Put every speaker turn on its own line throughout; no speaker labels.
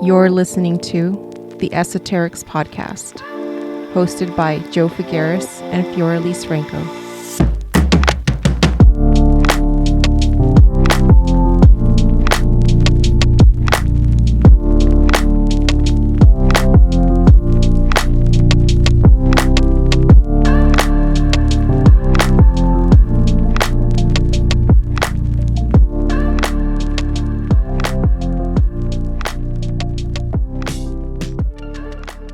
You're listening to the Esoterics Podcast, hosted by Joe Figueres and Fioraliz Franco.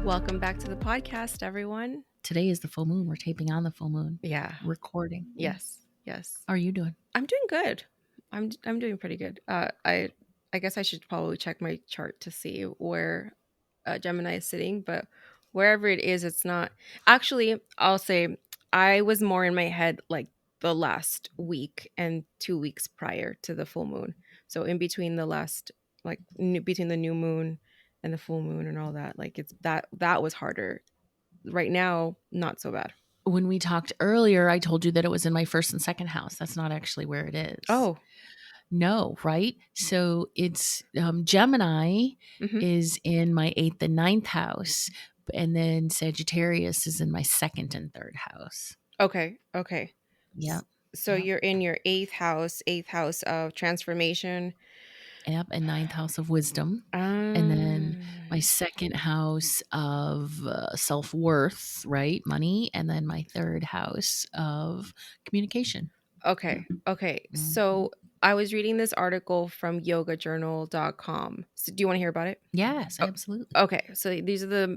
Welcome back to the podcast, everyone.
Today is the full moon. We're taping on the full moon.
Yeah.
Recording.
Yes.
How are you doing?
I'm doing good. I'm doing pretty good. I guess I should probably check my chart to see where Gemini is sitting, but wherever it is, it's not. Actually, I'll say I was more in my head like the last week and 2 weeks prior to the full moon. So in between the last, between the new moon and the full moon and all that, like it's that was harder. Right now, not so bad.
When we talked earlier, I told you that it was in my first and second house. That's not actually where it is.
Oh,
no, right? So it's Gemini is in my 8th and 9th house, and then Sagittarius is in my 2nd and 3rd house.
Okay.
Yeah.
So you're in your eighth house of transformation.
Yep, and 9th house of wisdom. And then my 2nd house of self-worth, right? Money. And then my 3rd house of communication.
Okay. So I was reading this article from yogajournal.com. So do you want to hear about it?
Yes, absolutely.
Okay. So these are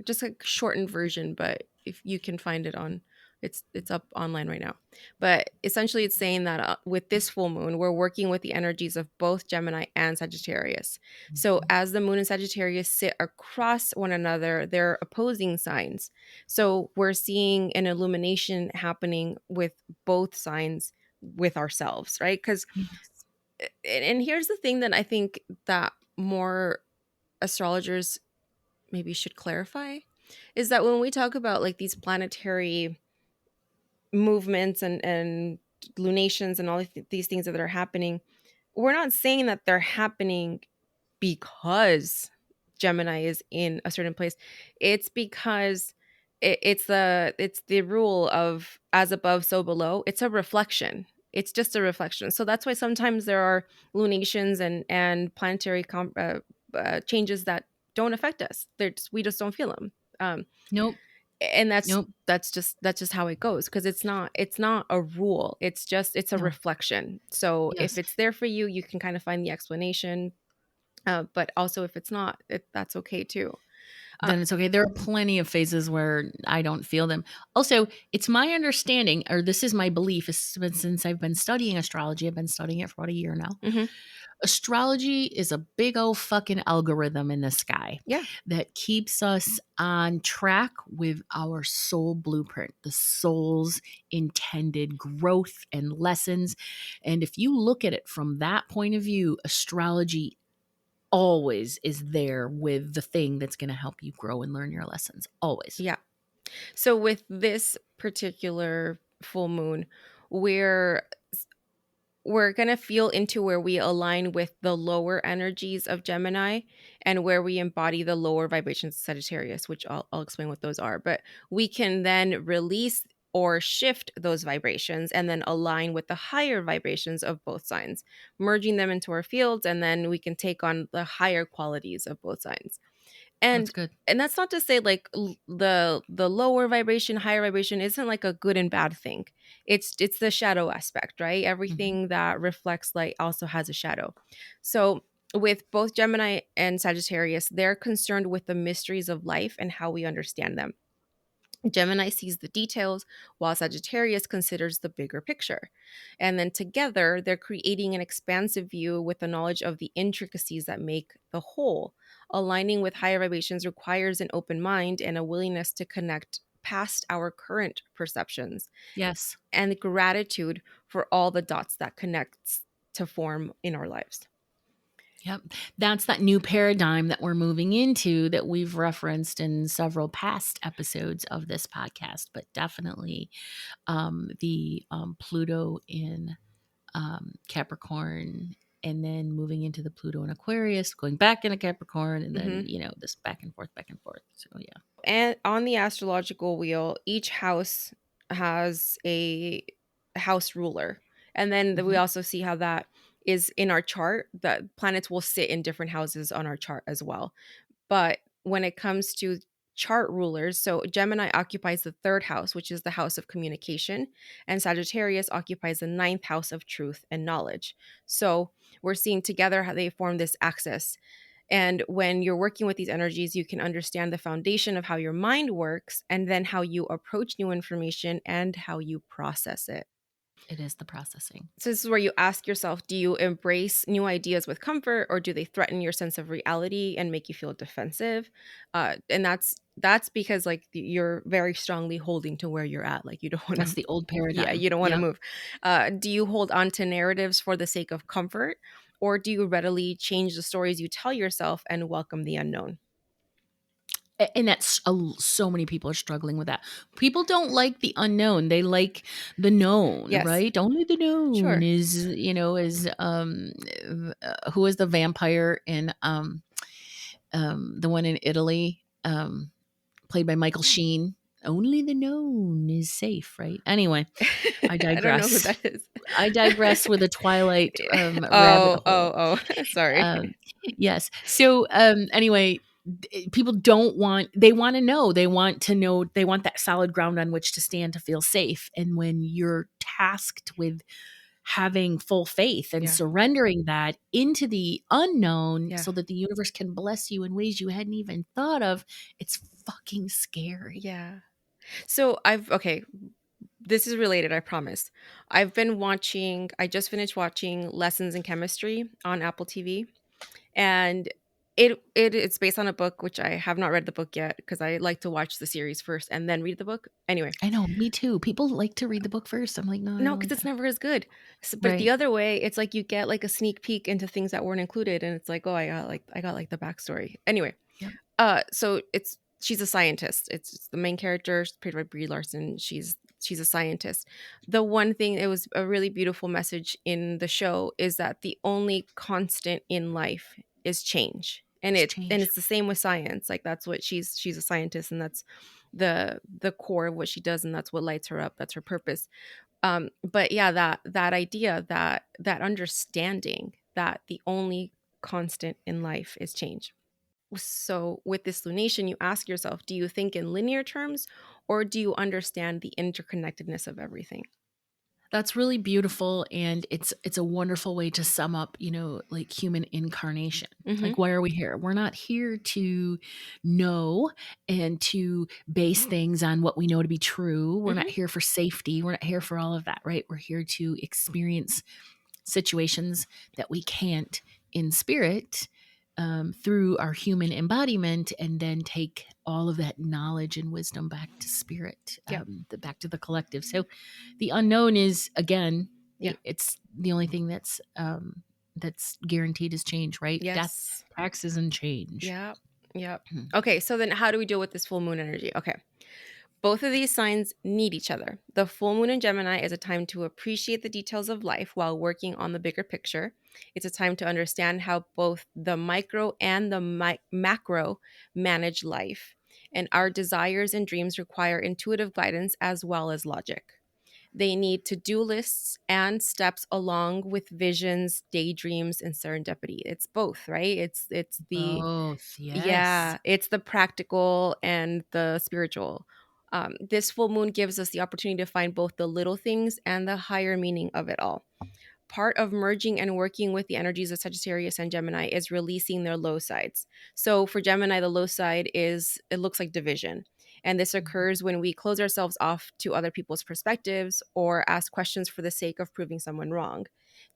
just a shortened version, but if you can find it on, it's up online right now. But essentially it's saying that with this full moon, we're working with the energies of both Gemini and Sagittarius. So as the moon and Sagittarius sit across one another, they're opposing signs. So we're seeing an illumination happening with both signs with ourselves, right? Because, and here's the thing that I think that more astrologers maybe should clarify is that when we talk about like these planetary movements and lunations and all these things that are happening, we're not saying that they're happening because Gemini is in a certain place. It's because it's the rule of as above so below. It's a reflection. It's just a reflection. So that's why sometimes there are lunations and planetary changes that don't affect us. We just don't feel them.
Nope.
And that's just how it goes, because it's not a rule. It's a reflection. So if it's there for you, you can kind of find the explanation. But also if it's not, that's okay too.
Then it's okay. There are plenty of phases where I don't feel them. Also, it's my understanding, or this is my belief, since I've been studying astrology. I've been studying it for about a year now.
Mm-hmm.
Astrology is a big old fucking algorithm in the sky that keeps us on track with our soul blueprint, the soul's intended growth and lessons. And if you look at it from that point of view, astrology always is there with the thing that's going to help you grow and learn your lessons. Always.
Yeah. So with this particular full moon, we're going to feel into where we align with the lower energies of Gemini and where we embody the lower vibrations of Sagittarius, which I'll explain what those are. But we can then release or shift those vibrations and then align with the higher vibrations of both signs, merging them into our fields, and then we can take on the higher qualities of both signs. And
that's good.
And that's not to say like the lower vibration, higher vibration isn't like a good and bad thing. It's the shadow aspect, right? Everything that reflects light also has a shadow. So with both Gemini and Sagittarius, they're concerned with the mysteries of life and how we understand them. Gemini sees the details, while Sagittarius considers the bigger picture. And then together, they're creating an expansive view with the knowledge of the intricacies that make the whole. Aligning with higher vibrations requires an open mind and a willingness to connect past our current perceptions.
Yes.
And gratitude for all the dots that connects to form in our lives.
Yep. That's that new paradigm that we're moving into that we've referenced in several past episodes of this podcast, but definitely the Pluto in Capricorn and then moving into the Pluto and Aquarius, going back into Capricorn, and then, this back and forth, back and forth. So, yeah.
And on the astrological wheel, each house has a house ruler. And then we also see how that is in our chart. The planets will sit in different houses on our chart as well. But when it comes to chart rulers, so Gemini occupies the third house, which is the house of communication, and Sagittarius occupies the ninth house of truth and knowledge. So we're seeing together how they form this axis. And when you're working with these energies, you can understand the foundation of how your mind works and then how you approach new information and how you process it.
It is the processing.
So this is where you ask yourself, do you embrace new ideas with comfort, or do they threaten your sense of reality and make you feel defensive? And that's because like you're very strongly holding to where you're at. Like you don't want to.
That's the old paradigm.
Yeah, you don't want to move. Do you hold on to narratives for the sake of comfort, or do you readily change the stories you tell yourself and welcome the unknown?
And that's so many people are struggling with that. People don't like the unknown; they like the known,
Yes.
right? Only the known
Sure.
is, who is the vampire in the one in Italy, played by Michael Sheen. Only the known is safe, right? Anyway, I digress.
I don't know who that is.
I digress with a Twilight rabbit hole.
Oh, sorry.
Yes. So anyway, people they want to know, they want that solid ground on which to stand to feel safe. And when you're tasked with having full faith and surrendering that into the unknown so that the universe can bless you in ways you hadn't even thought of, it's fucking scary.
Yeah. So this is related, I promise. I just finished watching Lessons in Chemistry on Apple TV. And it's based on a book, which I have not read the book yet because I like to watch the series first and then read the book. Anyway.
I know, me too. People like to read the book first. I'm like,
no, because it's never as good. But the other way, it's like you get like a sneak peek into things that weren't included, and it's like, oh, I got like the backstory. Anyway, so she's a scientist. It's the main character, played by Brie Larson. She's a scientist. The one thing, it was a really beautiful message in the show, is that the only constant in life is change. And it's the same with science. Like that's what she's a scientist, and that's the core of what she does, and that's what lights her up. That's her purpose. But yeah, that idea, that understanding that the only constant in life is change. So with this lunation, you ask yourself, do you think in linear terms, or do you understand the interconnectedness of everything?
That's really beautiful, and it's a wonderful way to sum up, like human incarnation. Like, why are we here? We're not here to know and to base things on what we know to be true. We're not here for safety. We're not here for all of that, right? We're here to experience situations that we can't in spirit, through our human embodiment, and then take all of that knowledge and wisdom back to spirit, back to the collective. So the unknown is, again, it's the only thing that's guaranteed is change, right?
Yes.
Death, taxes, and change.
Yeah. Okay, so then how do we deal with this full moon energy? Okay. Both of these signs need each other. The full moon in Gemini is a time to appreciate the details of life while working on the bigger picture. It's a time to understand how both the micro and the macro manage life. And our desires and dreams require intuitive guidance as well as logic. They need to-do lists and steps along with visions, daydreams, and serendipity. It's both, right? It's the
both, yes.
Yeah, it's the practical and the spiritual. This full moon gives us the opportunity to find both the little things and the higher meaning of it all. Part of merging and working with the energies of Sagittarius and Gemini is releasing their low sides. So for Gemini, the low side it looks like division. And this occurs when we close ourselves off to other people's perspectives or ask questions for the sake of proving someone wrong.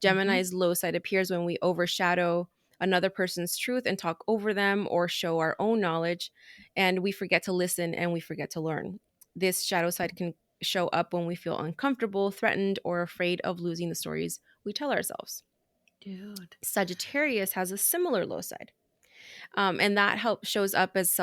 Gemini's low side appears when we overshadow another person's truth and talk over them or show our own knowledge, and we forget to listen and we forget to learn. This shadow side can show up when we feel uncomfortable, threatened, or afraid of losing the stories we tell ourselves.
Dude.
Sagittarius has a similar low side. And that shows up as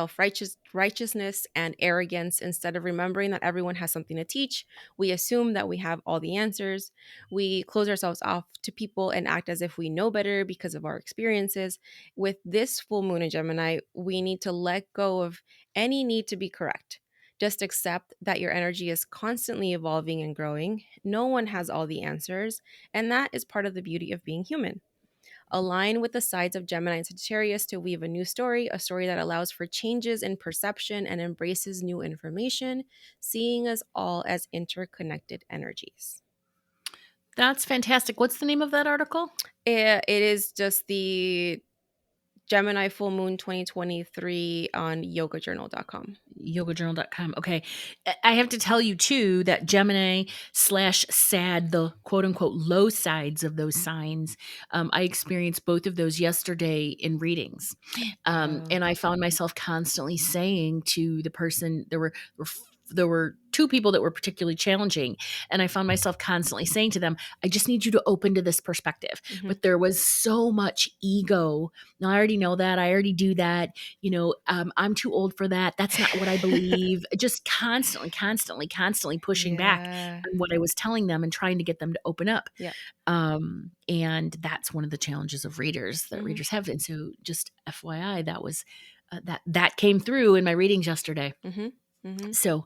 righteousness and arrogance. Instead of remembering that everyone has something to teach, we assume that we have all the answers. We close ourselves off to people and act as if we know better because of our experiences. With this full moon in Gemini, we need to let go of any need to be correct. Just accept that your energy is constantly evolving and growing. No one has all the answers, and that is part of the beauty of being human. Align with the sides of Gemini and Sagittarius to weave a new story, a story that allows for changes in perception and embraces new information, seeing us all as interconnected energies.
That's fantastic. What's the name of that article?
It is just the Gemini Full Moon 2023 on yogajournal.com.
yogajournal.com. Okay. I have to tell you too that Gemini / Sad, the quote unquote low sides of those signs, I experienced both of those yesterday in readings. And I found myself constantly saying to the person, there were two people that were particularly challenging, and I found myself constantly saying to them, I just need you to open to this perspective.
Mhm.
But there was so much ego. No, I already know that. I already do that. I'm too old for that. That's not what I believe. Just constantly pushing back on what I was telling them and trying to get them to open up.
Yeah.
And that's one of the challenges of readers that readers have. And so just FYI, that was that came through in my readings yesterday. So,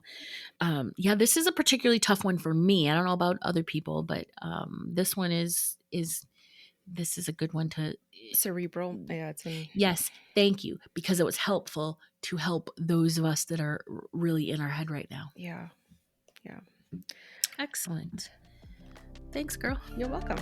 this is a particularly tough one for me. I don't know about other people, but this one is a good one to
cerebral. Yeah,
yes, thank you, because it was helpful to help those of us that are really in our head right now.
Yeah.
Excellent. Thanks, girl.
You're welcome.